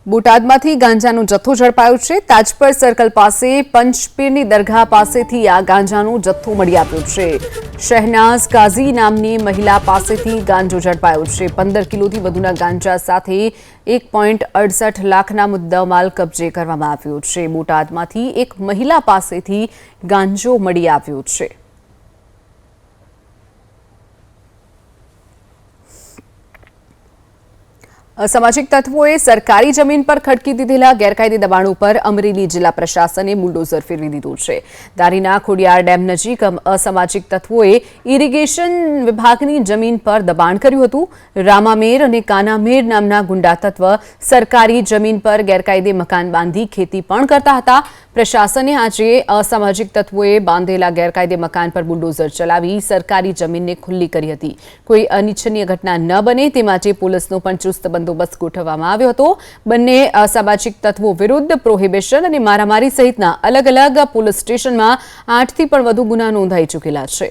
બોટાદમાંથી ગાંજાનો જથ્થો ઝડપાયો છે। તાજપર સર્કલ પાસે પંચપીરની દરગાહ પાસેથી આ ગાંજાનો જથ્થો મળી આવ્યો છે। શહેનાઝ કાઝી નામની મહિલા પાસેથી ગાંજો ઝડપાયો છે। 15 કિલોથી વધુના ગાંજા સાથે 1.68 લાખના મુદ્દામાલ કબજે કરવામાં આવ્યો છે। બોટાદમાંથી એક મહિલા પાસેથી ગાંજો મળી આવ્યો છે। અસામાજિક તત્વોએ સરકારી જમીન પર ખડકી દીધેલા ગેરકાયદે દબાણો પર અમરેલી જિલ્લા પ્રશાસને બુલડોઝર ફેરવી દીધું છે। ધારીના ખોડિયાર ડેમ નજીક અસામાજિક તત્વોએ ઇરિગેશન વિભાગની જમીન પર દબાણ કર્યું હતું। રામામેર અને કાનામેર નામના ગુંડા તત્વ સરકારી જમીન પર ગેરકાયદે મકાન બાંધી ખેતી પણ કરતા હતા। પ્રશાસને આજે અસામાજિક તત્વોએ બાંધેલા ગેરકાયદે મકાન પર બુલડોઝર ચલાવી સરકારી જમીનને ખુલ્લી કરી હતી। કોઈ અનિચ્છનીય ઘટના ન બને તે માટે પોલીસનો પણ ચુસ્ત બંદોબસ્ત ગોઠવવામાં આવ્યો હતો। બંને અસામાજિક તત્વો વિરુદ્ધ પ્રોહિબિશન અને મારામારી સહિતના અલગ અલગ પોલીસ સ્ટેશનમાં 8થી પણ વધુ ગુના નોંધાઈ ચૂકેલા છે।